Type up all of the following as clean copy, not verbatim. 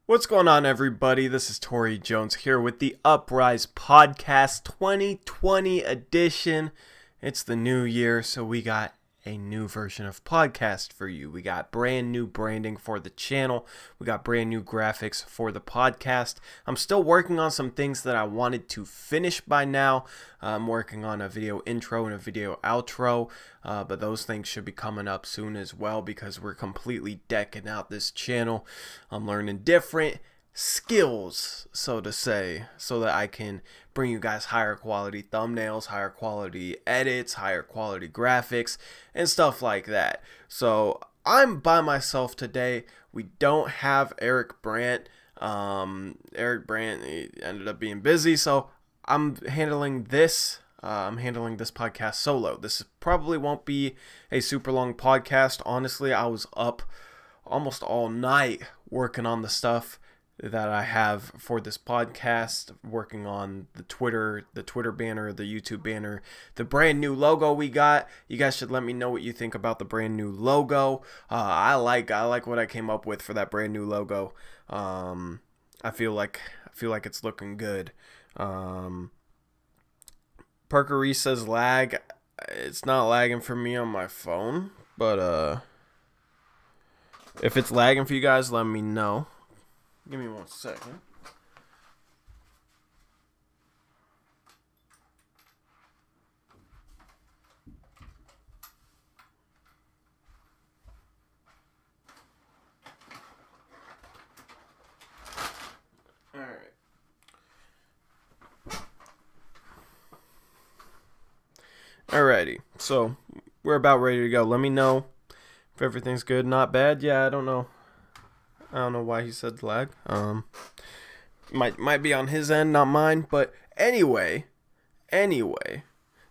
What's going on, everybody? This is Tori Jones here with the Uprise Podcast 2020 edition. It's the new year, so we got a new version of podcast for you. We got brand new branding for the channel. We got brand new graphics for the podcast. I'm still working on some things that I wanted to finish by now. I'm working on a video intro and a video outro, but those things should be coming up soon as well because we're completely decking out this channel. I'm learning different skills, so to say, so that I can bring you guys higher quality thumbnails, higher quality edits, higher quality graphics, and stuff like that. So I'm by myself today. We don't have Eric Brandt. Eric Brandt, he ended up being busy, so I'm handling this. I'm handling this podcast solo. This probably won't be a super long podcast. Honestly, I was up almost all night working on the stuff that I have for this podcast, working on the Twitter banner, the YouTube banner, the brand new logo we got. You guys should let me know what you think about the brand new logo. I like what I came up with for that brand new logo. I feel like it's looking good. Parker Reese says lag. It's not lagging for me on my phone, but if it's lagging for you guys, let me know. Give me 1 second. All right. Alrighty. So we're about ready to go. Let me know if everything's good. Not bad. Yeah, I don't know why he said lag. Might be on his end, not mine. But anyway.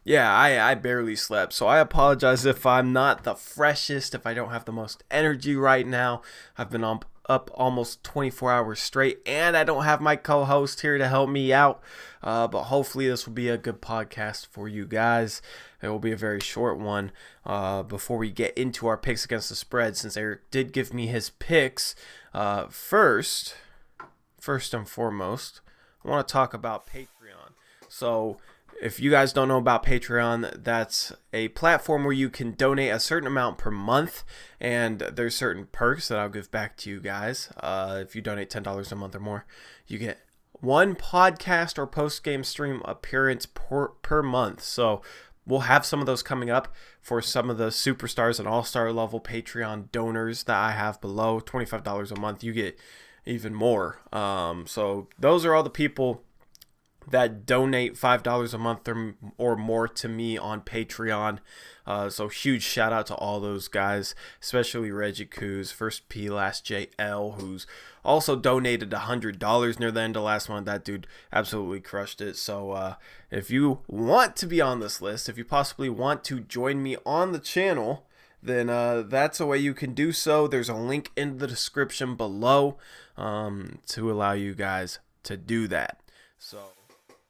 Yeah, I barely slept, so I apologize if I'm not the freshest, if I don't have the most energy right now. I've been up almost 24 hours straight, and I don't have my co-host here to help me out. But hopefully this will be a good podcast for you guys. It will be a very short one. Before we get into our picks against the spread, since Eric did give me his picks, first and foremost, I want to talk about Patreon. So if you guys don't know about Patreon, that's a platform where you can donate a certain amount per month, and there's certain perks that I'll give back to you guys. If you donate $10 a month or more, you get one podcast or post-game stream appearance per month. So we'll have some of those coming up for some of the superstars and all-star level Patreon donors that I have below. $25 a month, you get even more. So those are all the people that donate $5 a month or more to me on Patreon. So huge shout out to all those guys, especially Reggie Coos, First P, Last JL, who's also donated $100 near the end of last month. That dude absolutely crushed it. So if you want to be on this list, if you possibly want to join me on the channel, then that's a way you can do so. There's a link in the description below to allow you guys to do that. So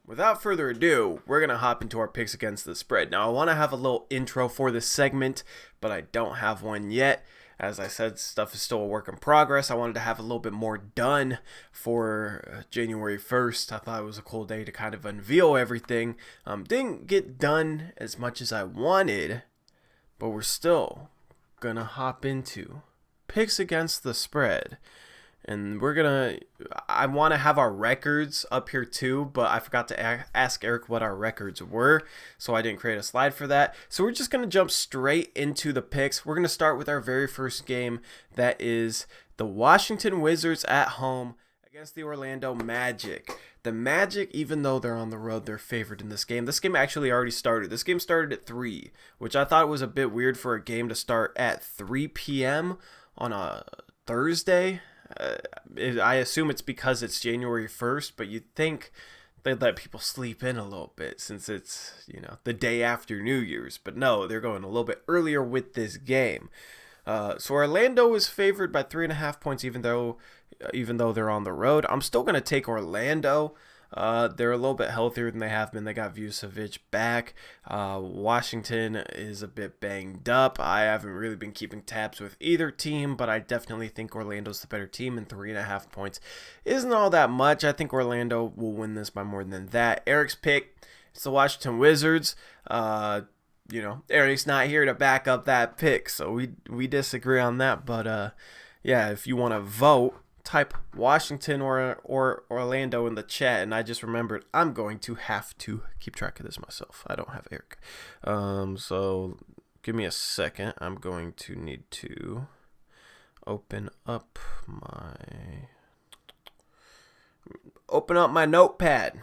without further ado, we're going to hop into our picks against the spread. Now, I want to have a little intro for this segment, but I don't have one yet. As I said, stuff is still a work in progress. I wanted to have a little bit more done for January 1st. I thought it was a cool day to kind of unveil everything. Didn't get done as much as I wanted, but we're still going to hop into picks against the spread. And I want to have our records up here too, but I forgot to ask Eric what our records were, so I didn't create a slide for that. So we're just going to jump straight into the picks. We're going to start with our very first game. That is the Washington Wizards at home against the Orlando Magic. The Magic, even though they're on the road, they're favored in this game. This game actually already started. This game started at 3, which I thought was a bit weird for a game to start at 3 p.m. on a Thursday. I assume it's because it's January 1st, but you'd think they'd let people sleep in a little bit since it's, the day after New Year's. But no, they're going a little bit earlier with this game. So Orlando is favored by 3.5 points, even though they're on the road. I'm still going to take Orlando. They're a little bit healthier than they have been. They got Vucevic back. Washington is a bit banged up. I haven't really been keeping tabs with either team, but I definitely think Orlando's the better team, and 3.5 points isn't all that much. I think Orlando will win this by more than that. Eric's pick, it's the Washington Wizards. Eric's not here to back up that pick, so we disagree on that. But yeah, if you want to vote, type Washington or Orlando in the chat. And I just remembered I'm going to have to keep track of this myself. I don't have Eric. So give me a second. I'm going to need to open up my notepad,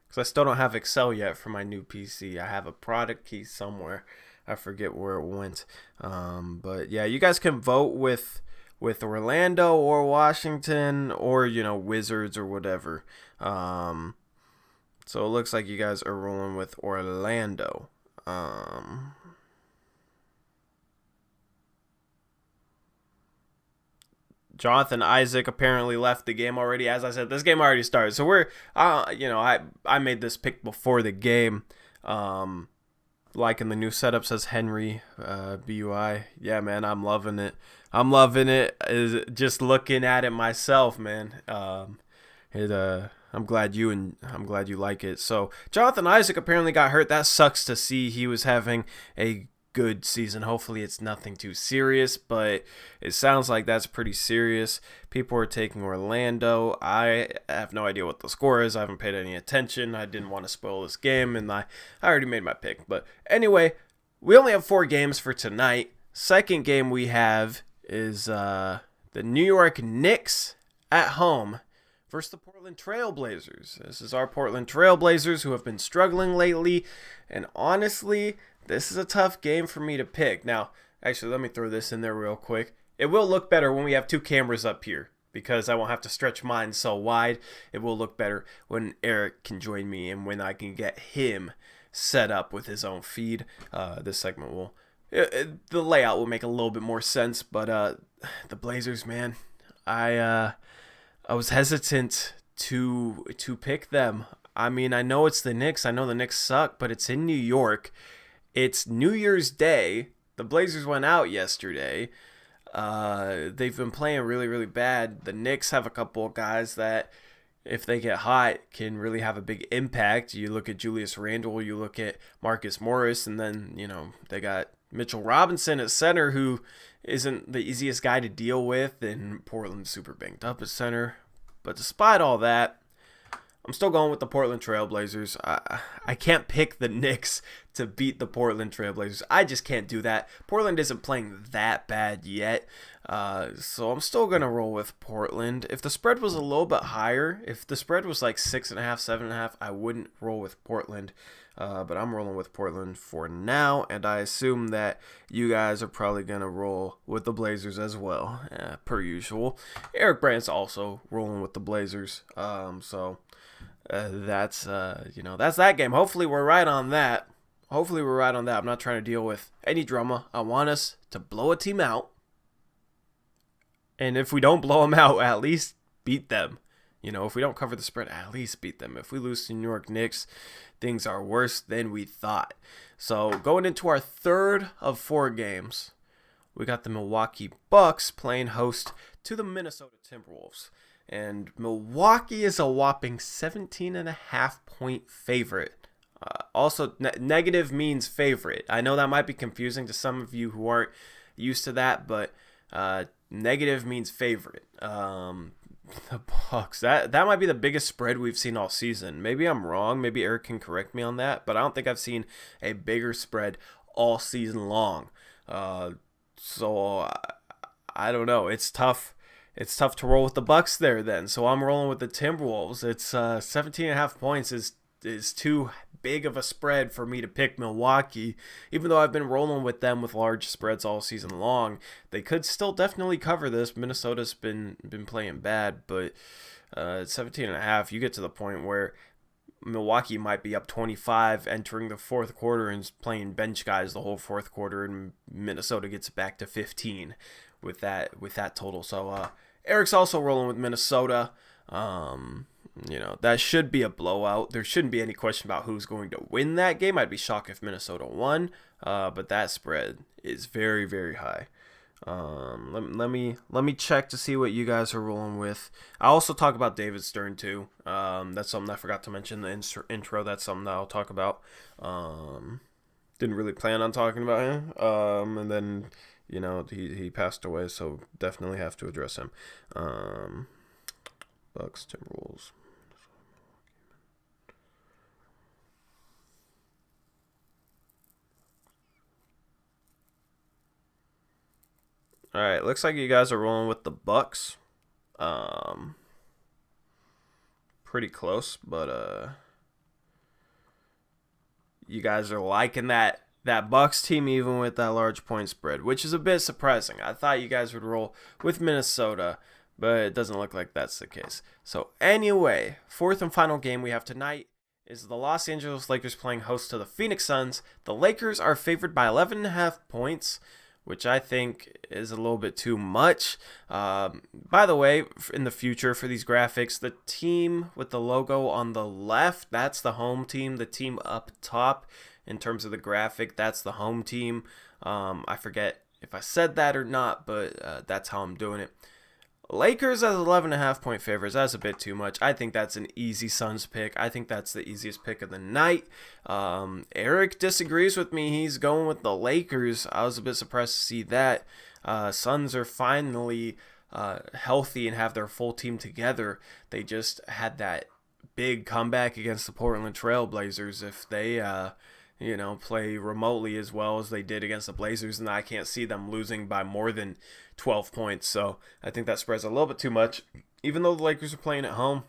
because I still don't have Excel yet for my new PC. I have a product key somewhere. I forget where it went. But yeah, you guys can vote with Orlando or Washington or, Wizards or whatever. So it looks like you guys are rolling with Orlando. Jonathan Isaac apparently left the game already. As I said, this game already started. So we're, I made this pick before the game. Liking the new setup, says Henry, BUI. Yeah, man, I'm loving it. Is just looking at it myself, man. I'm glad you like it. So Jonathan Isaac apparently got hurt. That sucks to see. He was having a good season. Hopefully it's nothing too serious, but it sounds like that's pretty serious. People are taking Orlando. I have no idea what the score is. I haven't paid any attention. I didn't want to spoil this game, and I already made my pick. But anyway, we only have 4 games for tonight. Second game we have is the New York Knicks at home versus the Portland Trail Blazers. This is our Portland Trail Blazers, who have been struggling lately, and honestly, this is a tough game for me to pick. Now, actually, let me throw this in there real quick. It will look better when we have 2 cameras up here, because I won't have to stretch mine so wide. It will look better when Eric can join me and when I can get him set up with his own feed. This segment will, the layout will make a little bit more sense. But the Blazers, man, I was hesitant to pick them. I mean, I know it's the Knicks. I know the Knicks suck, but it's in New York. It's New Year's Day. The Blazers went out yesterday. They've been playing really, really bad. The Knicks have a couple of guys that, if they get hot, can really have a big impact. You look at Julius Randle, you look at Marcus Morris, and then, they got Mitchell Robinson at center, who isn't the easiest guy to deal with, and Portland's super banged up at center. But despite all that, I'm still going with the Portland Trail Blazers. I can't pick the Knicks to beat the Portland Trail Blazers. I just can't do that. Portland isn't playing that bad yet. So I'm still going to roll with Portland. If the spread was a little bit higher, if the spread was like 6.5, 7.5, I wouldn't roll with Portland. But I'm rolling with Portland for now, and I assume that you guys are probably going to roll with the Blazers as well, per usual. Eric Brandt's also rolling with the Blazers. That's that game. Hopefully we're right on that. I'm not trying to deal with any drama. I want us to blow a team out. And if we don't blow them out, at least beat them. If we don't cover the spread, at least beat them. If we lose to New York Knicks, things are worse than we thought. So going into our third of 4 games, we got the Milwaukee Bucks playing host to the Minnesota Timberwolves. And Milwaukee is a whopping 17.5 point favorite. Also, negative means favorite. I know that might be confusing to some of you who aren't used to that, but negative means favorite. The Bucks. That might be the biggest spread we've seen all season. Maybe I'm wrong. Maybe Eric can correct me on that, but I don't think I've seen a bigger spread all season long. So I don't know. It's tough. It's tough to roll with the Bucks there then. So I'm rolling with the Timberwolves. It's 17.5 points is too big of a spread for me to pick Milwaukee. Even though I've been rolling with them with large spreads all season long, they could still definitely cover this. Minnesota's been playing bad, but at 17.5, you get to the point where Milwaukee might be up 25 entering the fourth quarter and playing bench guys the whole fourth quarter, and Minnesota gets back to 15 with that total. So Eric's also rolling with Minnesota. that should be a blowout. There shouldn't be any question about who's going to win that game. I'd be shocked if Minnesota won, but that spread is very, very high. Let me check to see what you guys are rolling with. I also talk about David Stern too. That's something I forgot to mention in the intro. That's something that I'll talk about. Didn't really plan on talking about him. And then he passed away, so definitely have to address him. Bucks, Timberwolves. All right, looks like you guys are rolling with the Bucks. Pretty close, but you guys are liking that Bucks team even with that large point spread, which is a bit surprising. I thought you guys would roll with Minnesota, but it doesn't look like that's the case. So anyway, fourth and final game we have tonight is the Los Angeles Lakers playing host to the Phoenix Suns. The Lakers are favored by 11.5 points, which I think is a little bit too much. By the way, in the future for these graphics, the team with the logo on the left, that's the home team. The team up top, in terms of the graphic, that's the home team. I forget if I said that or not, but that's how I'm doing it. Lakers as 11.5 point favorites. That's a bit too much. I think that's an easy Suns pick. I think that's the easiest pick of the night. Eric disagrees with me. He's going with the Lakers. I was a bit surprised to see that. Suns are finally healthy and have their full team together. They just had that big comeback against the Portland Trail Blazers. If they play remotely as well as they did against the Blazers, and I can't see them losing by more than 12 points. So I think that spread's a little bit too much. Even though the Lakers are playing at home,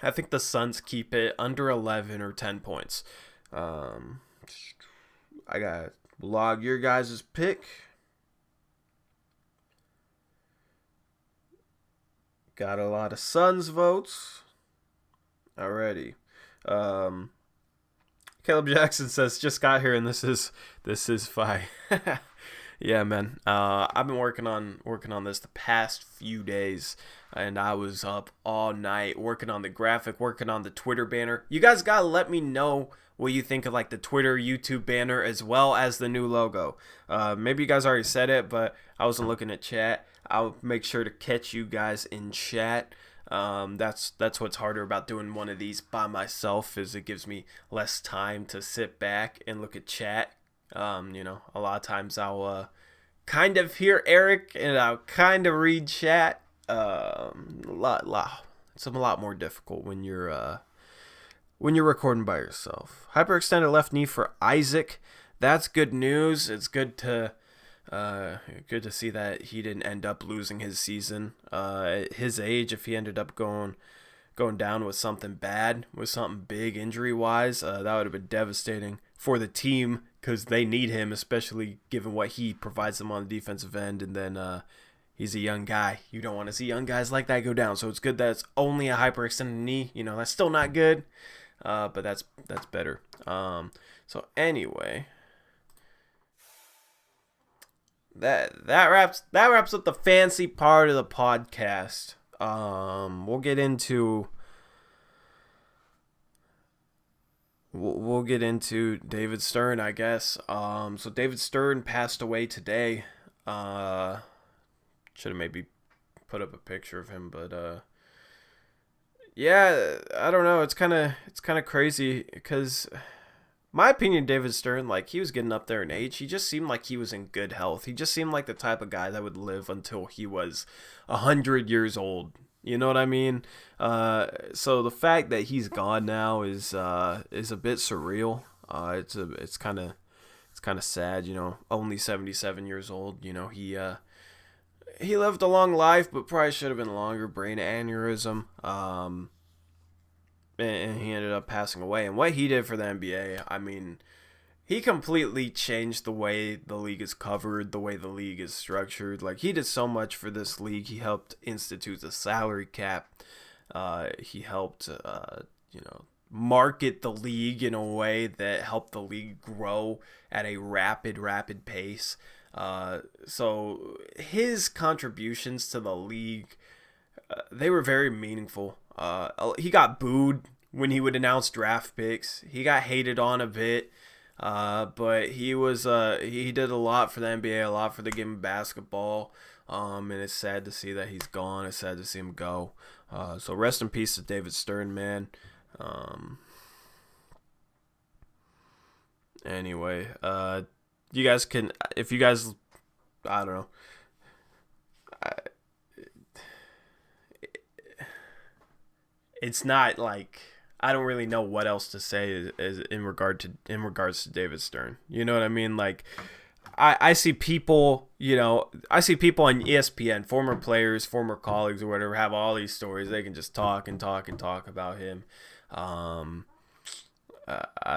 I think the Suns keep it under 11 or 10 points. I got log your guys' pick. Got a lot of Suns votes. Alrighty. Caleb Jackson says, just got here and this is fine. Yeah, man. I've been working on this the past few days, and I was up all night working on the graphic, working on the Twitter banner. You guys gotta let me know what you think of like the Twitter, YouTube banner, as well as the new logo. Maybe you guys already said it, but I wasn't looking at chat. I'll make sure to catch you guys in chat. That's what's harder about doing one of these by myself, is it gives me less time to sit back and look at chat. A lot of times I'll kind of hear Eric and I'll kind of read chat. It's a lot more difficult when you're recording by yourself. Hyperextended left knee for Isaac. That's good news. It's good to see that he didn't end up losing his season. At his age, if he ended up going down with something bad, with something big injury-wise, that would have been devastating for the team, because they need him, especially given what he provides them on the defensive end. And then he's a young guy. You don't want to see young guys like that go down. So it's good that it's only a hyperextended knee. That's still not good, but that's better. So anyway, that wraps up the fancy part of the podcast. We'll get into David Stern, I guess. So David Stern passed away today. Should have maybe put up a picture of him, but yeah, I don't know. It's kind of crazy, because my opinion, David Stern, like, he was getting up there in age. He just seemed like he was in good health. He just seemed like the type of guy that would live until he was 100 years old. You know what I mean? So the fact that he's gone now is a bit surreal. It's kind of sad. Only 77 years old. He lived a long life, but probably should have been longer. Brain aneurysm. And he ended up passing away. And what he did for the NBA, I mean, he completely changed the way the league is covered, the way the league is structured. Like, he did so much for this league. He helped institute the salary cap. He helped, market the league in a way that helped the league grow at a rapid pace. So his contributions to the league, they were very meaningful. He got booed when he would announce draft picks. He got hated on a bit. But he did a lot for the NBA, a lot for the game of basketball. And it's sad to see that he's gone. It's sad to see him go. So rest in peace to David Stern, man. Anyway, you guys can, if you guys, I don't know. It's not like I don't really know what else to say is in regards to David Stern. You know what I mean? Like I see people, I see people on ESPN, former players, former colleagues or whatever, have all these stories. They can just talk and talk and talk about him. I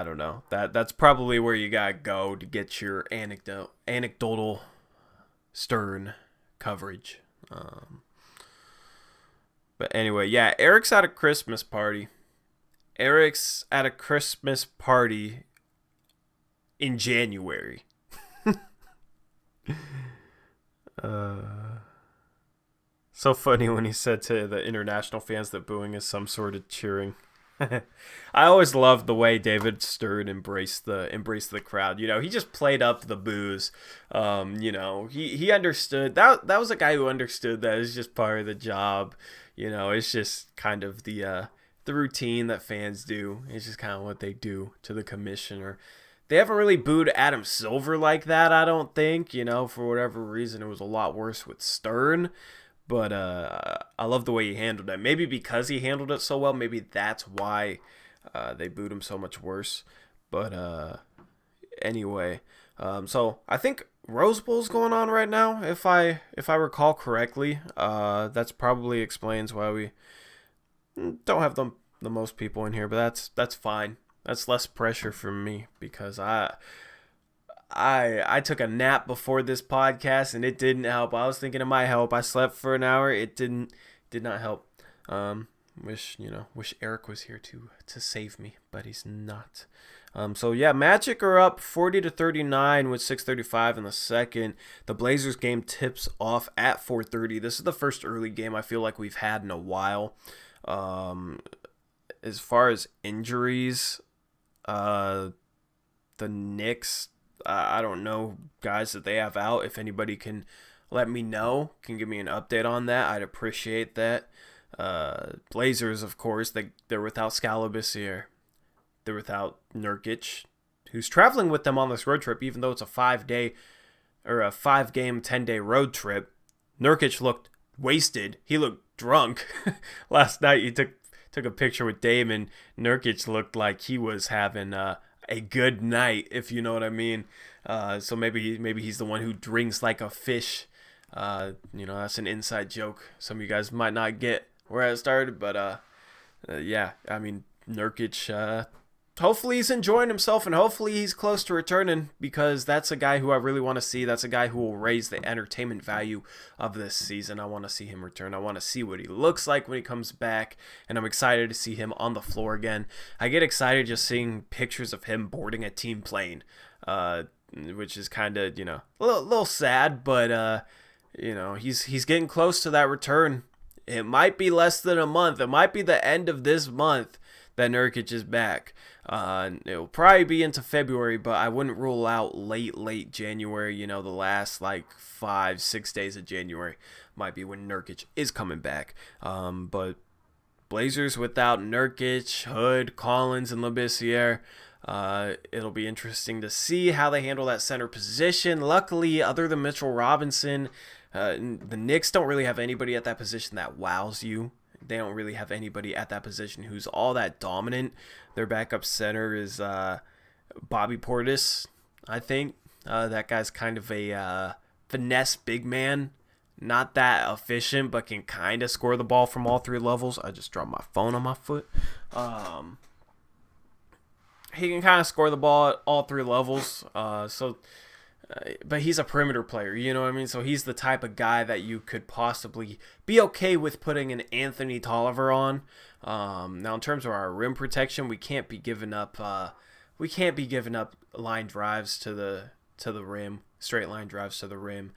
don't know. That's probably where you gotta go to get your anecdotal Stern coverage. But anyway, yeah, Eric's at a Christmas party. Eric's at a Christmas party in January. So funny when he said to the international fans that booing is some sort of cheering. I always loved the way David Stern embraced the crowd. He just played up the boos. He understood that was a guy who understood that it's just part of the job. It's just kind of the routine that fans do. It's just kind of what they do to the commissioner. They haven't really booed Adam Silver like that, I don't think. For whatever reason, it was a lot worse with Stern. But I love the way he handled it. Maybe because he handled it so well, maybe that's why they booed him so much worse. But anyway, so I think Rose Bowl's going on right now, if I recall correctly. That's probably explains why we don't have the most people in here, but that's fine. That's less pressure for me because I took a nap before this podcast and it didn't help. I was thinking it might help. I slept for an hour. It did not help. Wish Eric was here to save me, but he's not. So yeah, Magic are up 40-39 with 6:35 in the second. The Blazers game tips off at 4:30. This is the first early game I feel like we've had in a while. As far as injuries, the Knicks, I don't know guys that they have out. If anybody can let me know, can give me an update on that, I'd appreciate that. Blazers, of course, they're without Scalabus here. They're without Nurkic, who's traveling with them on this road trip, even though it's a 5-game, 10-day road trip. Nurkic looked wasted. He looked drunk. Last night he took a picture with Dame, and Nurkic looked like he was having a good night, if you know what I mean. So maybe he's the one who drinks like a fish. That's an inside joke. Some of you guys might not get where I started, but yeah, I mean, Nurkic, hopefully he's enjoying himself and hopefully he's close to returning, because that's a guy who I really want to see. That's a guy who will raise the entertainment value of this season. I want to see him return. I want to see what he looks like when he comes back, and I'm excited to see him on the floor again. I get excited just seeing pictures of him boarding a team plane, which is kind of, a little sad, but he's getting close to that return. It might be less than a month. It might be the end of this month that Nurkic is back. It'll probably be into February, but I wouldn't rule out late January. The last 5-6 days of January might be when Nurkic is coming back. But Blazers without Nurkic, Hood, Collins, and Labissiere. It'll be interesting to see how they handle that center position. Luckily, other than Mitchell Robinson, the Knicks don't really have anybody at that position that wows you. They don't really have anybody at that position who's all that dominant. Their backup center is Bobby Portis, I think. That guy's kind of a finesse big man. Not that efficient, but can kind of score the ball from all three levels. I just dropped my phone on my foot. He can kind of score the ball at all three levels. But he's a perimeter player, you know what I mean? So he's the type of guy that you could possibly be okay with putting an Anthony Tolliver on. Now, in terms of our rim protection, we can't be giving up. Line drives to the rim, straight line drives to the rim.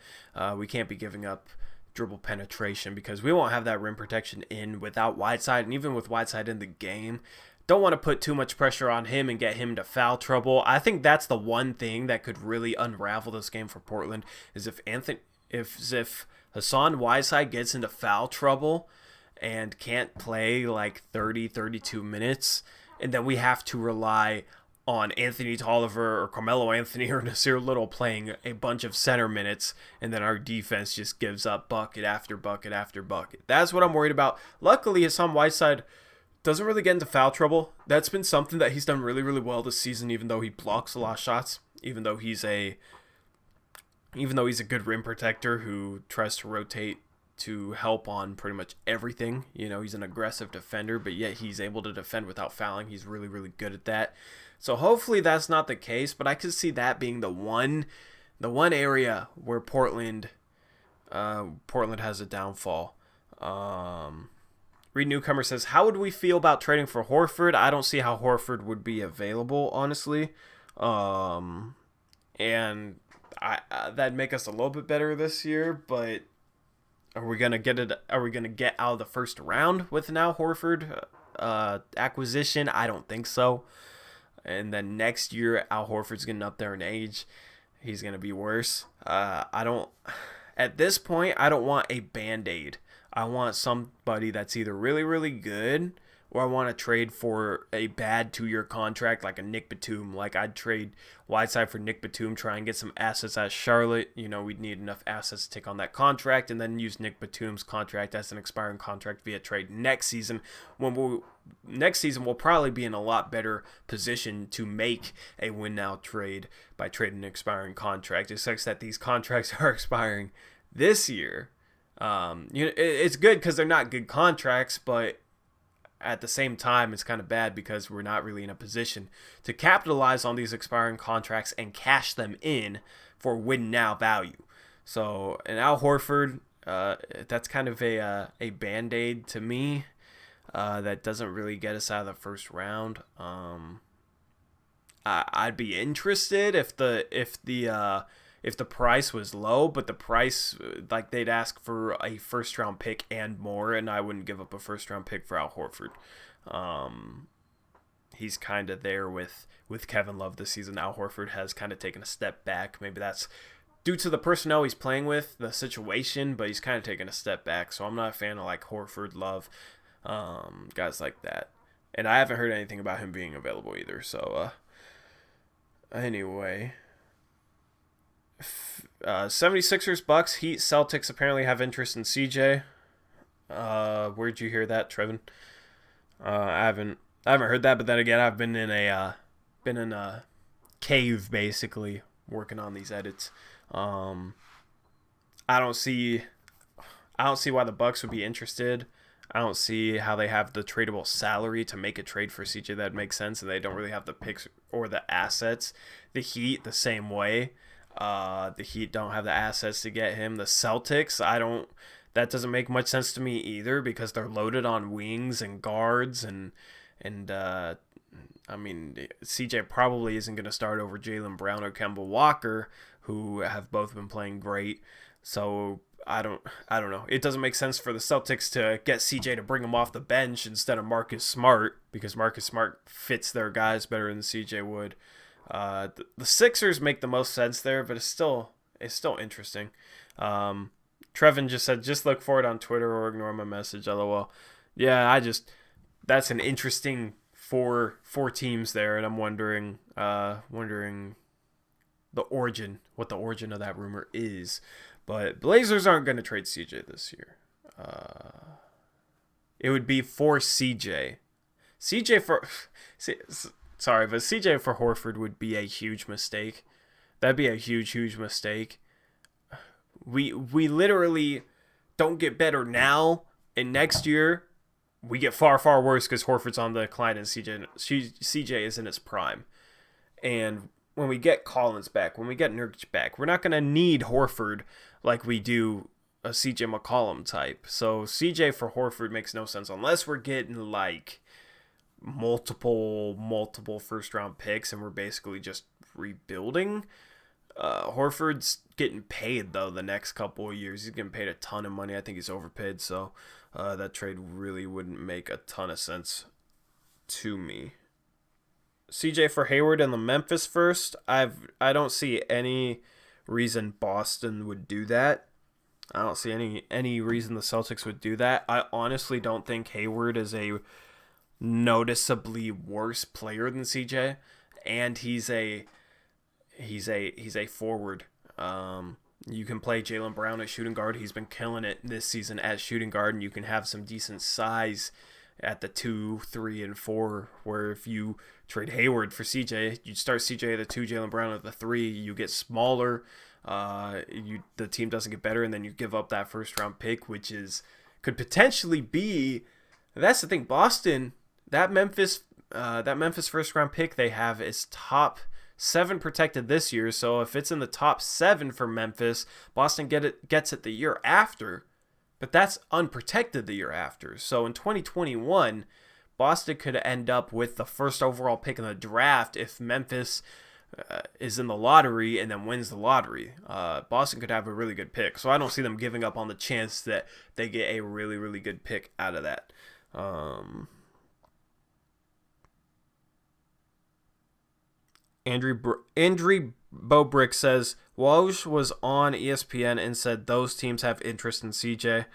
We can't be giving up dribble penetration, because we won't have that rim protection in without Whiteside, and even with Whiteside in the game, don't want to put too much pressure on him and get him to foul trouble. I think that's the one thing that could really unravel this game for Portland, is if Hassan Whiteside gets into foul trouble and can't play like 32 minutes, and then we have to rely on Anthony Tolliver or Carmelo Anthony or Nasir Little playing a bunch of center minutes, and then our defense just gives up bucket after bucket after bucket. That's what I'm worried about. Luckily, Hassan Whiteside doesn't really get into foul trouble. That's been something that he's done really, really well this season, even though he blocks a lot of shots, even though he's a good rim protector who tries to rotate to help on pretty much everything. He's an aggressive defender, but yet he's able to defend without fouling. He's really, really good at that. So hopefully that's not the case, but I could see that being the one area where Portland has a downfall. Reed Newcomer says, how would we feel about trading for Horford? I don't see how Horford would be available, honestly. And that'd make us a little bit better this year, but are we gonna get out of the first round with now Horford acquisition? I don't think so. And then next year, Al Horford's getting up there in age. He's gonna be worse. At this point, I don't want a Band-Aid. I want somebody that's either really, really good, or I want to trade for a bad 2-year contract like a Nick Batum. Like, I'd trade Whiteside for Nick Batum, try and get some assets out of Charlotte. We'd need enough assets to take on that contract, and then use Nick Batum's contract as an expiring contract via trade next season. Next season, we'll probably be in a lot better position to make a win-now trade by trading an expiring contract. It sucks that these contracts are expiring this year. It's good because they're not good contracts, but at the same time, it's kind of bad because we're not really in a position to capitalize on these expiring contracts and cash them in for win-now value. So, and Al Horford, that's kind of a Band-Aid to me that doesn't really get us out of the first round. I'd be interested if the price was low, but the price, like, they'd ask for a first-round pick and more, and I wouldn't give up a first-round pick for Al Horford. He's kind of there with Kevin Love this season. Al Horford has kind of taken a step back. Maybe that's due to the personnel he's playing with, the situation, but he's kind of taken a step back. So I'm not a fan of, like, Horford, Love, guys like that. And I haven't heard anything about him being available either. So, anyway... 76ers, Bucks, Heat, Celtics apparently have interest in CJ. Where'd you hear that, Trevin? I haven't heard that, but then again, I've been in a cave basically working on these edits. I don't see why the Bucks would be interested. I don't see how they have the tradable salary to make a trade for CJ that makes sense, and they don't really have the picks or the assets. The Heat, the same way. The Heat don't have the assets to get him. The Celtics, that doesn't make much sense to me either, because they're loaded on wings and guards, and I mean, CJ probably isn't going to start over Jaylen Brown or Kemba Walker, who have both been playing great. So I don't know. It doesn't make sense for the Celtics to get CJ to bring him off the bench instead of Marcus Smart, because Marcus Smart fits their guys better than CJ would. The Sixers make the most sense there, but it's still interesting. Trevin just said, just look for it on Twitter or ignore my message, LOL. Yeah, that's an interesting four teams there, and I'm wondering what the origin of that rumor is. But Blazers aren't going to trade CJ this year. It would be for CJ. CJ for Horford would be a huge mistake. That'd be a huge mistake. We literally don't get better now, and next year we get far worse because Horford's on the decline and CJ is in its prime. And when we get Collins back, when we get Nurkic back, we're not going to need Horford like we do a CJ McCollum type. So CJ for Horford makes no sense unless we're getting like multiple first round picks and we're basically just rebuilding. Horford's getting paid, though, the next couple of years. He's getting paid a ton of money. I think he's overpaid, so that trade really wouldn't make a ton of sense to me. CJ for Hayward and the Memphis first. I don't see any reason Boston would do that. I don't see any reason the Celtics would do that. I honestly don't think Hayward is a noticeably worse player than CJ, and he's a forward. You can play Jaylen Brown at shooting guard. He's been killing it this season at shooting guard, and you can have some decent size at the 2, 3, and 4, where if you trade Hayward for CJ, you start CJ at the 2, Jaylen Brown at the 3, you get smaller, the team doesn't get better, and then you give up that first round pick, which could potentially be, that's the thing, Boston, that Memphis first round pick they have is top 7 protected this year, so if it's in the top 7 for Memphis, Boston gets it the year after. But that's unprotected the year after. So in 2021, Boston could end up with the first overall pick in the draft if Memphis is in the lottery and then wins the lottery. Boston could have a really good pick. So I don't see them giving up on the chance that they get a really, really good pick out of that. Andrew Bobrick says, Woj was on ESPN and said those teams have interest in CJ.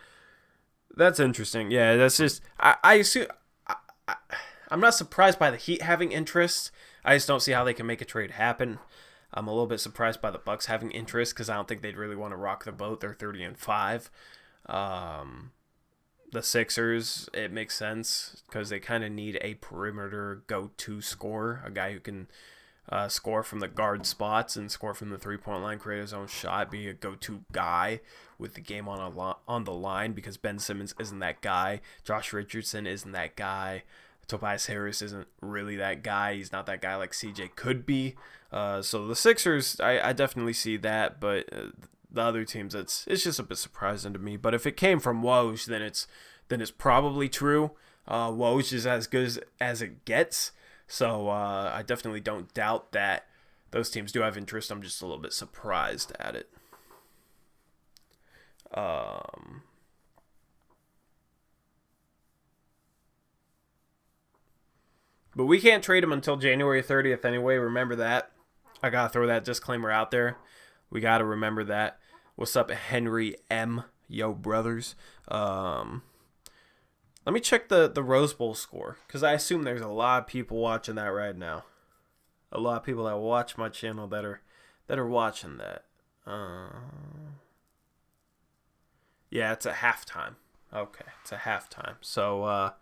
That's interesting. Yeah, that's just, I assume, I'm not surprised by the Heat having interest. I just don't see how they can make a trade happen. I'm a little bit surprised by the Bucks having interest because I don't think they'd really want to rock the boat. They're 30-5. The Sixers, it makes sense because they kind of need a perimeter go-to scorer, a guy who can score from the guard spots and score from the three-point line, create his own shot, be a go-to guy with the game on the line because Ben Simmons isn't that guy. Josh Richardson isn't that guy. Tobias Harris isn't really that guy. He's not that guy like CJ could be. So the Sixers, I definitely see that, but the other teams, it's just a bit surprising to me. But if it came from Woj, then it's probably true. Woj is as good as it gets. So I definitely don't doubt that those teams do have interest. I'm just a little bit surprised at it. But we can't trade him until January 30th anyway. Remember that. I got to throw that disclaimer out there. We got to remember that. What's up, Henry M? Yo, brothers. Let me check the Rose Bowl score, because I assume there's a lot of people watching that right now. A lot of people that watch my channel that are watching that. Yeah, it's a halftime. Okay, it's a halftime. So,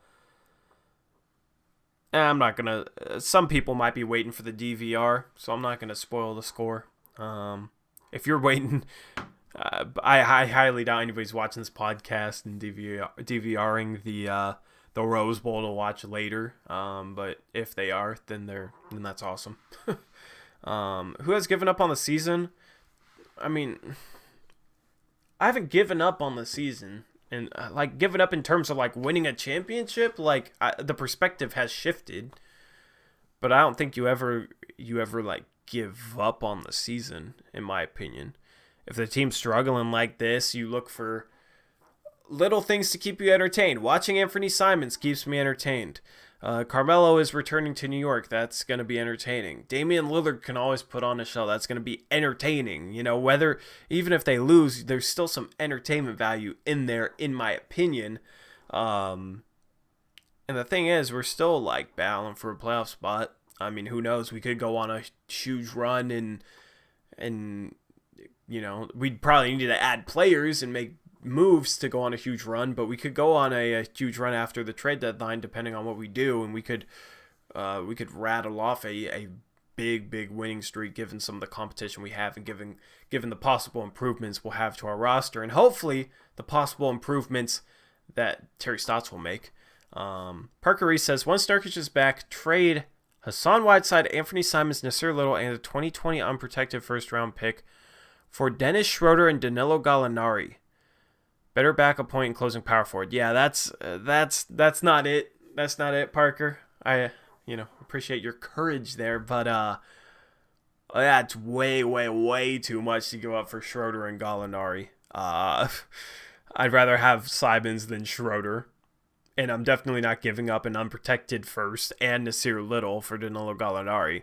I'm not going to... Some people might be waiting for the DVR, so I'm not going to spoil the score. If you're waiting... I highly doubt anybody's watching this podcast and DVRing the Rose Bowl to watch later. But if they are, then that's awesome. Who has given up on the season? I mean, I haven't given up on the season, and like given up in terms of like winning a championship. Like the perspective has shifted, but I don't think you ever like give up on the season, in my opinion. If the team's struggling like this, you look for little things to keep you entertained. Watching Anthony Simons keeps me entertained. Carmelo is returning to New York. That's going to be entertaining. Damian Lillard can always put on a show. That's going to be entertaining. You know, even if they lose, there's still some entertainment value in there, in my opinion. And the thing is, we're still like battling for a playoff spot. I mean, who knows? We could go on a huge run and you know, we'd probably need to add players and make moves to go on a huge run, but we could go on a huge run after the trade deadline, depending on what we do, and we could rattle off a big winning streak given some of the competition we have and given the possible improvements we'll have to our roster, and hopefully the possible improvements that Terry Stotts will make. Parker Reese says, once Nurkic is back, trade Hassan Whiteside, Anthony Simons, Nasir Little, and a 2020 unprotected first-round pick for Dennis Schroeder and Danilo Gallinari. Better backup point and closing power forward. Yeah, that's not it. That's not it, Parker. I appreciate your courage there, but That's way, way, way too much to give up for Schroeder and Gallinari. I'd rather have Simons than Schroeder. And I'm definitely not giving up an unprotected first and Nasir Little for Danilo Gallinari.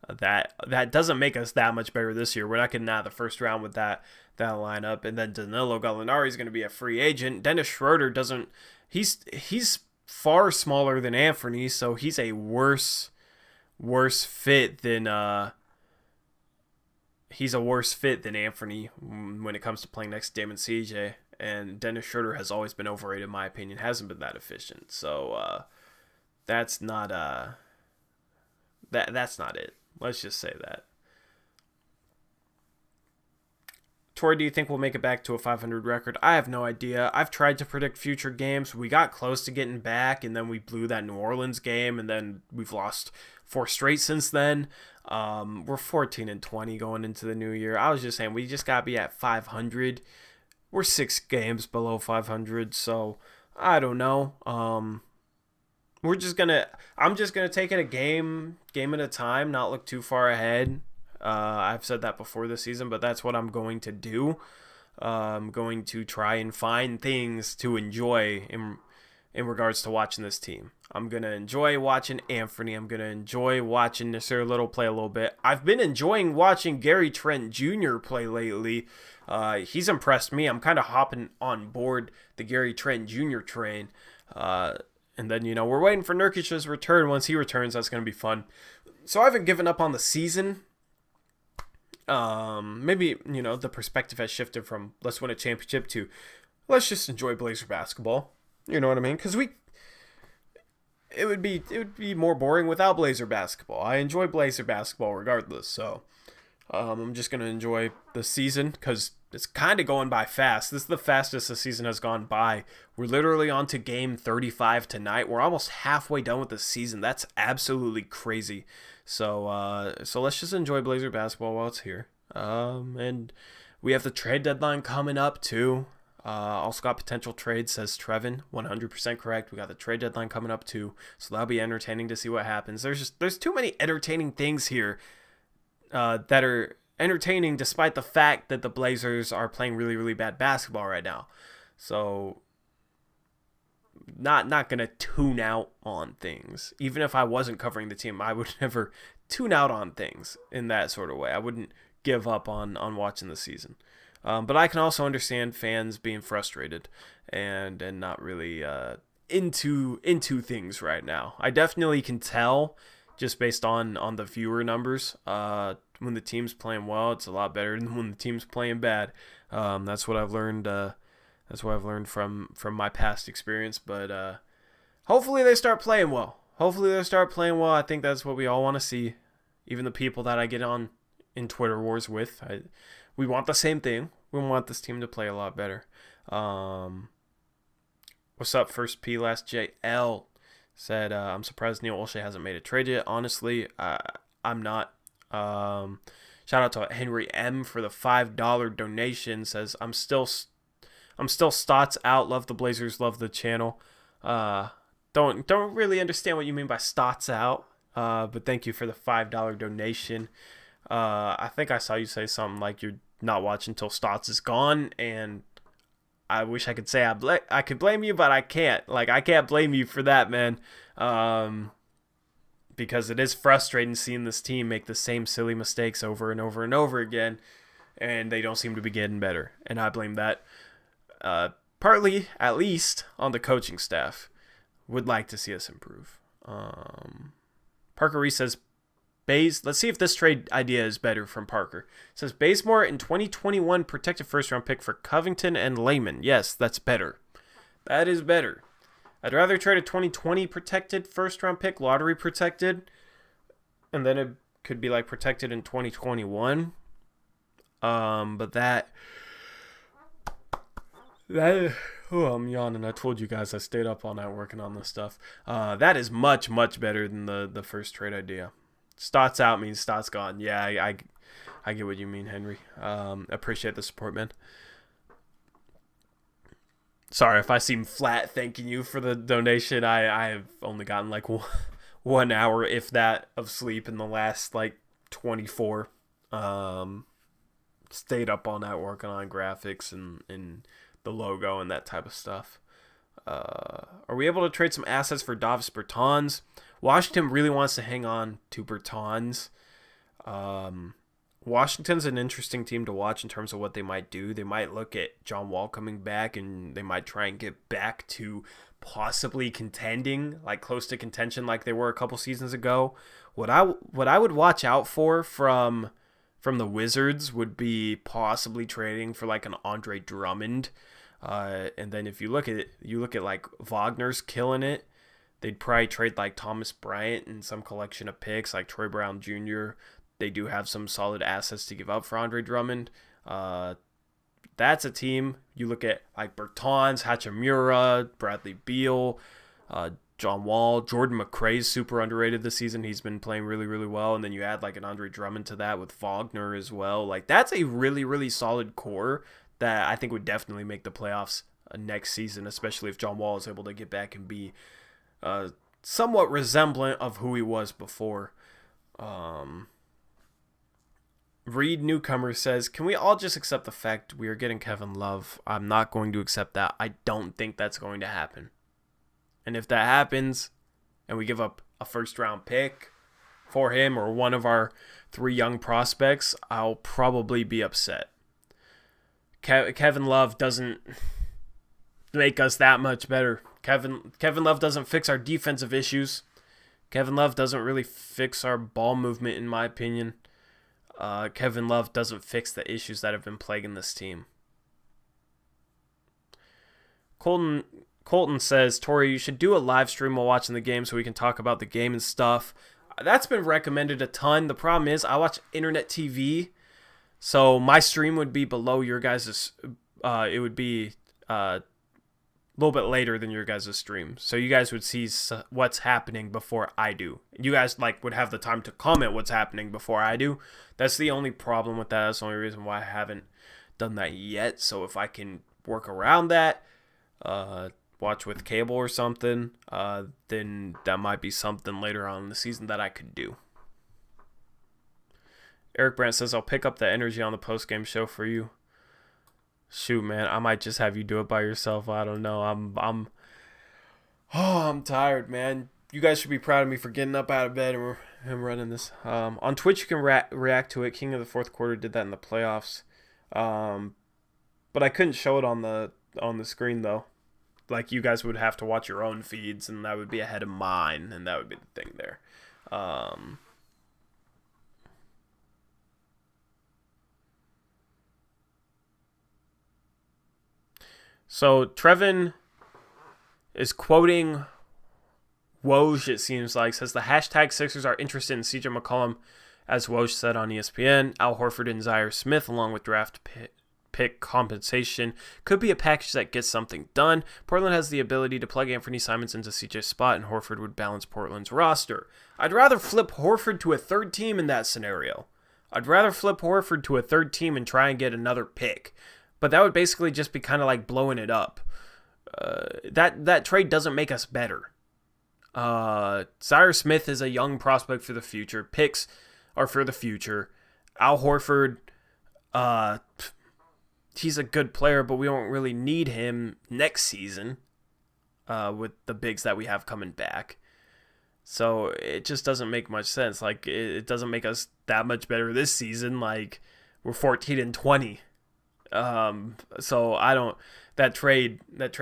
That doesn't make us that much better this year. We're not getting out of the first round with that lineup. And then Danilo Gallinari is going to be a free agent. Dennis Schroeder doesn't. He's far smaller than Anthony, so he's a worse fit than Anthony when it comes to playing next to Damon CJ. And Dennis Schroeder has always been overrated, in my opinion. Hasn't been that efficient. So that's not that's not it. Let's just say that. Tori, do you think we'll make it back to a 500 record? I have no idea. I've tried to predict future games. We got close to getting back, and then we blew that New Orleans game, and then we've lost 4 straight since then. We're 14-20 going into the new year. I was just saying we just got to be at 500. We're 6 games below 500, so I don't know. I'm just gonna take it a game at a time, not look too far ahead. I've said that before this season, but that's what I'm going to do. I'm going to try and find things to enjoy in regards to watching this team. I'm going to enjoy watching Anthony. I'm going to enjoy watching Nasir Little play a little bit. I've been enjoying watching Gary Trent Jr. play lately. He's impressed me. I'm kind of hopping on board the Gary Trent Jr. train. And then, we're waiting for Nurkic's return. Once he returns, that's going to be fun. So I haven't given up on the season. Maybe, the perspective has shifted from let's win a championship to let's just enjoy Blazer basketball. You know what I mean? Because it would be more boring without Blazer basketball. I enjoy Blazer basketball regardless. So I'm just going to enjoy the season because it's kind of going by fast. This is the fastest the season has gone by. We're literally on to game 35 tonight. We're almost halfway done with the season. That's absolutely crazy. So let's just enjoy Blazer basketball while it's here. And we have the trade deadline coming up too. Also got potential trades, says Trevin. 100% correct. We got the trade deadline coming up too. So that'll be entertaining to see what happens. There's too many entertaining things here that are entertaining despite the fact that the Blazers are playing really, really bad basketball right now. So not going to tune out on things. Even if I wasn't covering the team, I would never tune out on things in that sort of way. I wouldn't give up on watching the season. But I can also understand fans being frustrated and not really into things right now. I definitely can tell just based on the viewer numbers. When the team's playing well, it's a lot better than when the team's playing bad. That's what I've learned. That's what I've learned from my past experience. But hopefully they start playing well. I think that's what we all want to see. Even the people that I get on in Twitter wars with, we want the same thing. We want this team to play a lot better. What's up, First P Last JL? Said, I'm surprised Neil Olshey hasn't made a trade yet. Honestly, I'm not. Shout out to Henry M for the $5 donation. Says, I'm still Stotts out. Love the Blazers. Love the channel. Don't really understand what you mean by Stotts out. But thank you for the $5 donation. I think I saw you say something like you're not watching until Stotts is gone, and I wish I could say I could blame you, but I can't. I can't blame you for that, man. Because it is frustrating seeing this team make the same silly mistakes over and over and over again, and they don't seem to be getting better. And I blame that partly, at least, on the coaching staff. Would like to see us improve. Parker Reese says, let's see if this trade idea is better from Parker. It says, Bazemore in 2021 protected first-round pick for Covington and Layman. Yes, that's better. That is better. I'd rather trade a 2020 protected first-round pick, lottery protected, and then it could be protected in 2021. But that I'm yawning. I told you guys I stayed up all night working on this stuff. That is much, much better than the first trade idea. Stotts out means Stotts gone. Yeah, I get what you mean, Henry. Appreciate the support, man. Sorry if I seem flat thanking you for the donation. I have only gotten 1 hour, if that, of sleep in the last 24. Stayed up all night working on graphics and the logo and that type of stuff. Are we able to trade some assets for Davis Bertans? Washington really wants to hang on to Bertans. Washington's an interesting team to watch in terms of what they might do. They might look at John Wall coming back, and they might try and get back to possibly contending, like close to contention like they were a couple seasons ago. What I would watch out for from the Wizards would be possibly trading for like an Andre Drummond. And then if you look at like Wagner's killing it, they'd probably trade like Thomas Bryant and some collection of picks like Troy Brown Jr. They do have some solid assets to give up for Andre Drummond. That's a team. You look at like Bertans, Hachimura, Bradley Beal, John Wall, Jordan McRae's super underrated this season. He's been playing really, really well. And then you add like an Andre Drummond to that with Wagner as well. Like that's a really, really solid core that I think would definitely make the playoffs next season, especially if John Wall is able to get back and be somewhat resemblant of who he was before. Reed Newcomer says, can we all just accept the fact we are getting Kevin Love? I'm not going to accept that. I don't think that's going to happen. And if that happens and we give up a first-round pick for him or one of our 3 young prospects, I'll probably be upset. Kevin Love doesn't make us that much better. Kevin Love doesn't fix our defensive issues. Kevin Love doesn't really fix our ball movement, in my opinion. Kevin Love doesn't fix the issues that have been plaguing this team. Colton says, Tori, you should do a live stream while watching the game so we can talk about the game and stuff. That's been recommended a ton. The problem is I watch internet TV, so my stream would be below your guys'. It would be a little bit later than your guys' stream, so you guys would see what's happening before I do. You guys would have the time to comment what's happening before I do. That's the only problem with that. That's the only reason why I haven't done that yet. So if I can work around that, watch with cable or something, then that might be something later on in the season that I could do. Eric Brandt says, I'll pick up the energy on the post-game show for you. Shoot, man, I might just have you do it by yourself. I don't know. I'm tired, man. You guys should be proud of me for getting up out of bed and running this. On Twitch, you can react to it. King of the Fourth Quarter did that in the playoffs. But I couldn't show it on the screen, though. Like, you guys would have to watch your own feeds, and that would be ahead of mine, and that would be the thing there. So Trevin is quoting Woj, it seems like, says the hashtag Sixers are interested in CJ McCollum, as Woj said on ESPN. Al Horford and Zaire Smith, along with draft pick compensation, could be a package that gets something done. Portland has the ability to plug Anthony Simons into CJ's spot, and Horford would balance Portland's roster. I'd rather flip Horford to a third team in that scenario. I'd rather flip Horford to a third team and try and get another pick. But that would basically just be kind of like blowing it up. That trade doesn't make us better. Zaire Smith is a young prospect for the future. Picks are for the future. Al Horford, he's a good player, but we don't really need him next season with the bigs that we have coming back. So it just doesn't make much sense. Like, it doesn't make us that much better this season. Like, we're 14-20. So I don't. That trade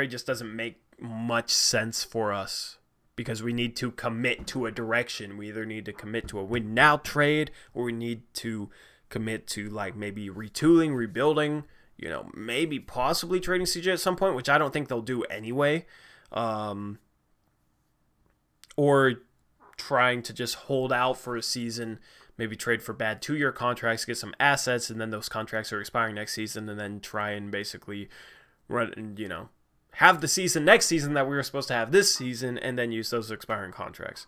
just doesn't make much sense for us because we need to commit to a direction. We either need to commit to a win now trade, or we need to commit to like maybe retooling, rebuilding. You know, maybe possibly trading CJ at some point, which I don't think they'll do anyway. Or trying to just hold out for a season. Maybe trade for bad 2-year contracts, get some assets, and then those contracts are expiring next season, and then try and basically run and, have the season next season that we were supposed to have this season, and then use those expiring contracts.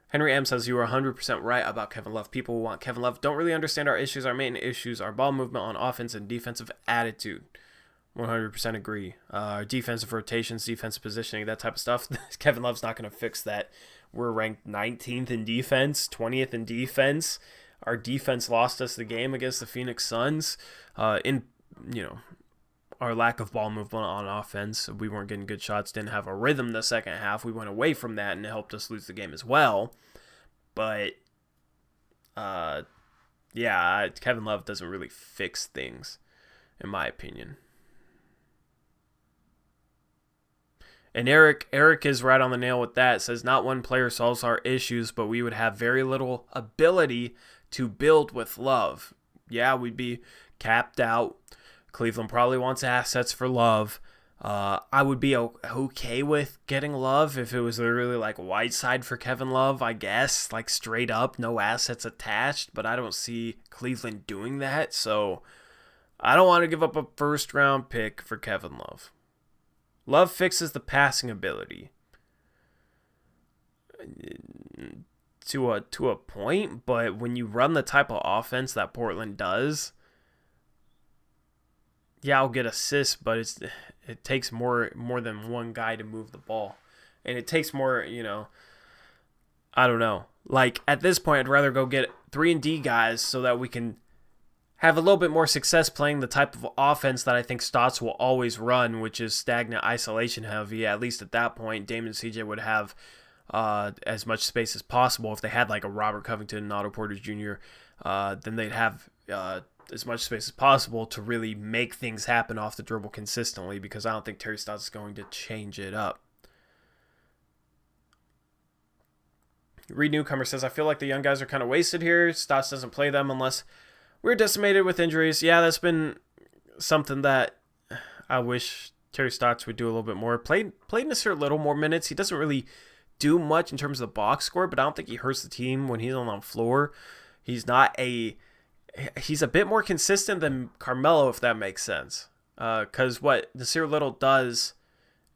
Henry M says, you are 100% right about Kevin Love. People who want Kevin Love don't really understand our issues. Our main issues are ball movement on offense and defensive attitude. 100% agree. Defensive rotations, defensive positioning, that type of stuff. Kevin Love's not going to fix that. We're ranked 19th in defense, 20th in defense. our defense lost us the game against the Phoenix Suns. In you know our lack of ball movement on offense, we weren't getting good shots. Didn't have a rhythm the second half. We went away from that, and it helped us lose the game as well. But Kevin Love doesn't really fix things, in my opinion. And Eric is right on the nail with that. Says not one player solves our issues, but we would have very little ability to build with Love. Yeah, we'd be capped out. Cleveland probably wants assets for Love. I would be okay with getting Love if it was literally like Whiteside for Kevin Love, I guess. Like straight up, no assets attached. But I don't see Cleveland doing that. So I don't want to give up a first round pick for Kevin Love. Love fixes the passing ability to a point, but when you run the type of offense that Portland does, yeah, I'll get assists, but it takes more than one guy to move the ball, and it takes more. I don't know. Like at this point, I'd rather go get 3-and-D guys so that we can have a little bit more success playing the type of offense that I think Stotts will always run, which is stagnant isolation heavy. At least at that point, Dame and CJ would have as much space as possible. If they had like a Robert Covington and Otto Porter Jr., then they'd have as much space as possible to really make things happen off the dribble consistently, because I don't think Terry Stotts is going to change it up. Reed Newcomer says, I feel like the young guys are kind of wasted here. Stotts doesn't play them unless we're decimated with injuries. Yeah, that's been something that I wish Terry Stotts would do a little bit more. Played Nasir a little more minutes. He doesn't really do much in terms of the box score, but I don't think he hurts the team when he's on the floor. He's a bit more consistent than Carmelo, if that makes sense. Because what Nasir Little does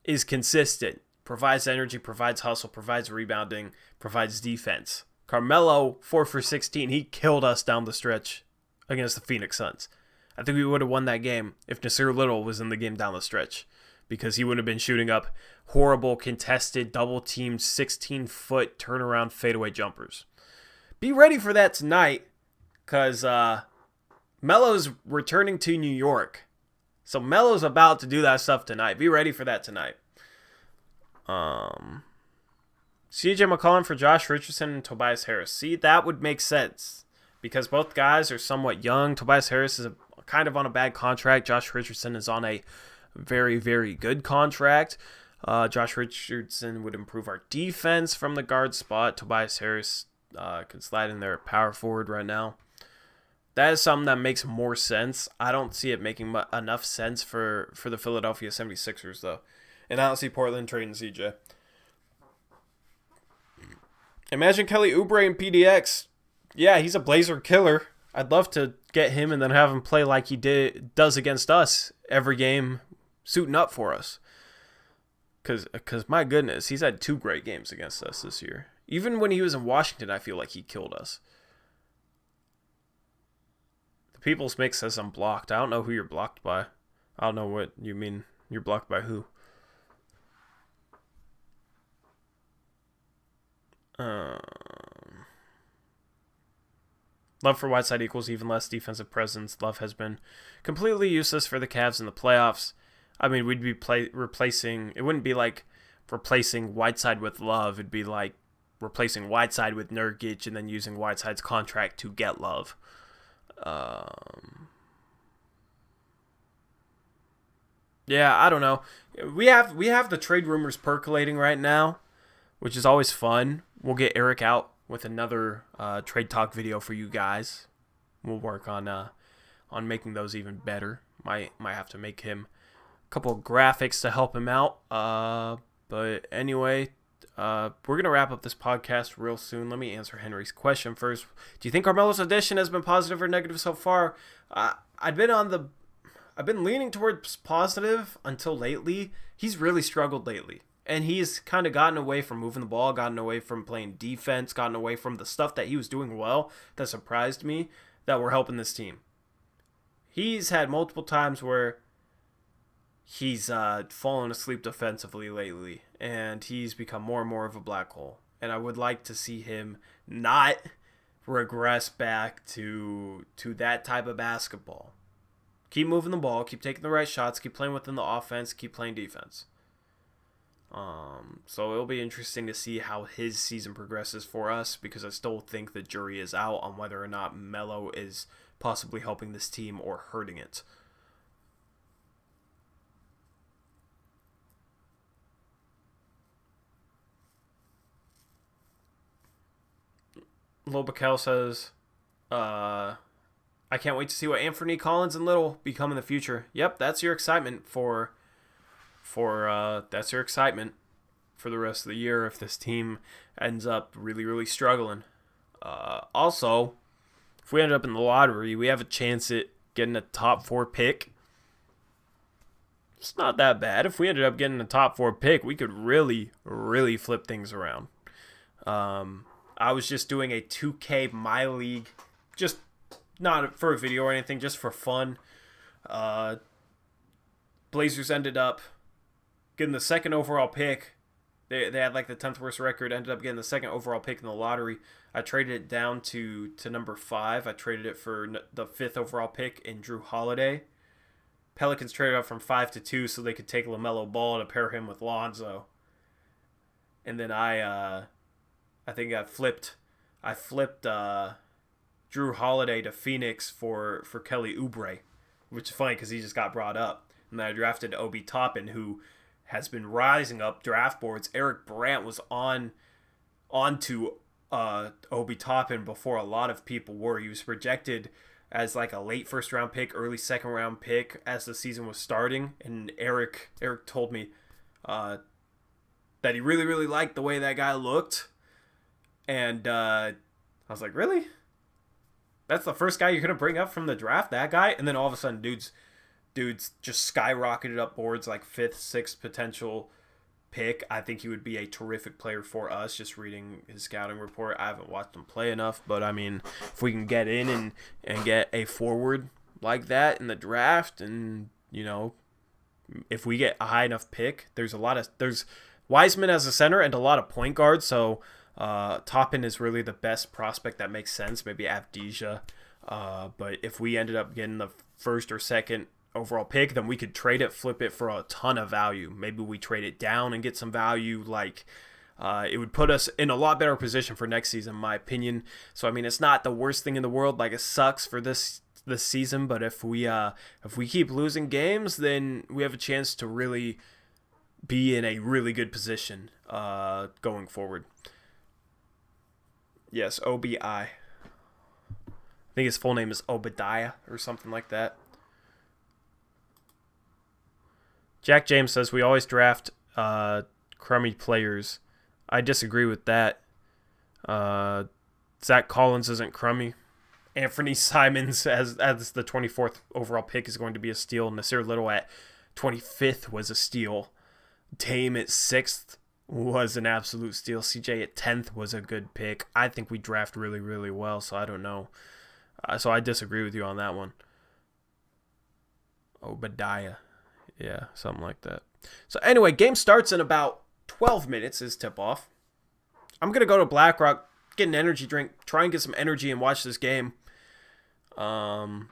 is consistent. Provides energy, provides hustle, provides rebounding, provides defense. Carmelo, 4 for 16. He killed us down the stretch against the Phoenix Suns. I think we would have won that game if Nasir Little was in the game down the stretch, because he would have been shooting up horrible, contested, double-teamed, 16-foot turnaround fadeaway jumpers. Be ready for that tonight, because Melo's returning to New York. So Melo's about to do that stuff tonight. Be ready for that tonight. CJ McCollum for Josh Richardson and Tobias Harris. See, that would make sense, because both guys are somewhat young. Tobias Harris is kind of on a bad contract. Josh Richardson is on a very, very good contract. Josh Richardson would improve our defense from the guard spot. Tobias Harris can slide in there at power forward right now. That is something that makes more sense. I don't see it making enough sense for the Philadelphia 76ers, though. And I don't see Portland trading CJ. Imagine Kelly Oubre and PDX. Yeah, he's a Blazer killer. I'd love to get him and then have him play like he does against us every game, suiting up for us. Because my goodness, he's had 2 great games against us this year. Even when he was in Washington, I feel like he killed us. The People's Mix says I'm blocked. I don't know who you're blocked by. I don't know what you mean. You're blocked by who? Love for Whiteside equals even less defensive presence. Love has been completely useless for the Cavs in the playoffs. I mean, we'd be replacing. It wouldn't be like replacing Whiteside with Love. It'd be like replacing Whiteside with Nurkic and then using Whiteside's contract to get Love. Yeah, I don't know. We have the trade rumors percolating right now, which is always fun. We'll get Eric out with another trade talk video for you guys. We'll work on making those even better. Might have to make him a couple of graphics to help him out. But anyway, we're gonna wrap up this podcast real soon. Let me answer Henry's question first. Do you think Carmelo's addition has been positive or negative so far? I've been leaning towards positive until lately. He's really struggled lately. And he's kind of gotten away from moving the ball, gotten away from playing defense, gotten away from the stuff that he was doing well that surprised me that were helping this team. He's had multiple times where he's fallen asleep defensively lately, and he's become more and more of a black hole. And I would like to see him not regress back to that type of basketball. Keep moving the ball, keep taking the right shots, keep playing within the offense, keep playing defense. So it'll be interesting to see how his season progresses for us, because I still think the jury is out on whether or not Melo is possibly helping this team or hurting it. Lobakel says, I can't wait to see what Anthony Collins and Little become in the future. Yep, that's your excitement for that's your excitement for the rest of the year if this team ends up really, really struggling. Also, if we end up in the lottery, we have a chance at getting a top 4 pick. It's not that bad. If we ended up getting a top 4 pick, we could really, really flip things around. I was just doing a 2K My League, just not for a video or anything, just for fun. Blazers ended up getting the 2nd overall pick. They had like the 10th worst record, ended up getting the 2nd overall pick in the lottery. I traded it down to number 5. I traded it for the 5th overall pick in Drew Holiday. Pelicans traded up from 5 to 2 so they could take LaMelo Ball to pair him with Lonzo. And then I think I flipped Drew Holiday to Phoenix for Kelly Oubre, which is funny because he just got brought up. And then I drafted Obi Toppin, who has been rising up draft boards. Eric Brandt was onto Obi Toppin before a lot of people were. He was projected as like a late first round pick, early second round pick as the season was starting. And Eric told me that he really, really liked the way that guy looked. And I was like, really? That's the first guy you're going to bring up from the draft, that guy? And then all of a sudden, dude's just skyrocketed up boards, like 5th, 6th potential pick. I think he would be a terrific player for us, just reading his scouting report. I haven't watched him play enough, but I mean, if we can get in and get a forward like that in the draft, and, you know, if we get a high enough pick, there's Wiseman as a center and a lot of point guards, so Toppin is really the best prospect that makes sense. Maybe Avdija. But if we ended up getting the 1st or 2nd overall pick, then we could trade it, flip it for a ton of value. Maybe we trade it down and get some value. Like, it would put us in a lot better position for next season, in my opinion. So, I mean, it's not the worst thing in the world. Like, it sucks for this season, but if we keep losing games, then we have a chance to really be in a really good position going forward. Yes, OBI. I think his full name is Obadiah or something like that. Jack James says we always draft crummy players. I disagree with that. Zach Collins isn't crummy. Anthony Simons as the 24th overall pick is going to be a steal. Nasir Little at 25th was a steal. Dame at 6th was an absolute steal. CJ at 10th was a good pick. I think we draft really, really well, so I don't know. So I disagree with you on that one. Obadiah. Yeah, something like that. So anyway, game starts in about 12 minutes is tip-off. I'm going to go to BlackRock, get an energy drink, try and get some energy and watch this game. God,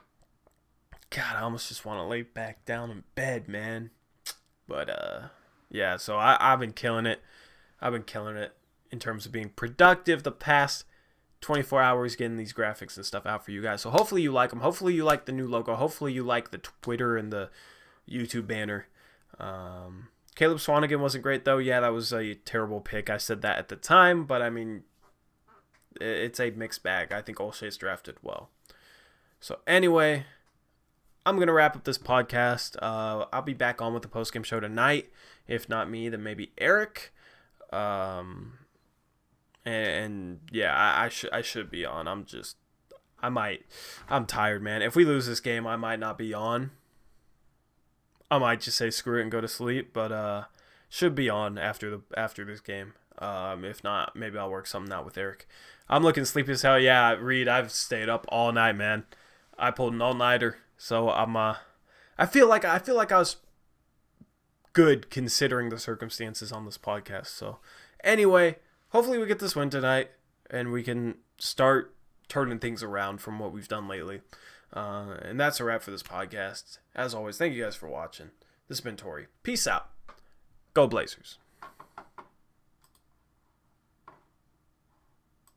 I almost just want to lay back down in bed, man. But, yeah, so I've been killing it. I've been killing it in terms of being productive the past 24 hours getting these graphics and stuff out for you guys. So hopefully you like them. Hopefully you like the new logo. Hopefully you like the Twitter and the YouTube banner. Caleb Swanigan wasn't great, though. Yeah, that was a terrible pick. I said that at the time, but, I mean, it's a mixed bag. I think Olshay's drafted well. So anyway, I'm going to wrap up this podcast. I'll be back on with the postgame show tonight. If not me, then maybe Eric. And yeah, I should be on. I'm tired, man. If we lose this game, I might not be on. I might just say screw it and go to sleep, but should be on after this game. If not, maybe I'll work something out with Eric. I'm looking sleepy as hell. Yeah, Reed, I've stayed up all night, man. I pulled an all-nighter, so I feel like I was good considering the circumstances on this podcast. So anyway, hopefully we get this win tonight and we can start turning things around from what we've done lately. And that's a wrap for this podcast. As always, thank you guys for watching. This has been Tori. Peace out. Go Blazers.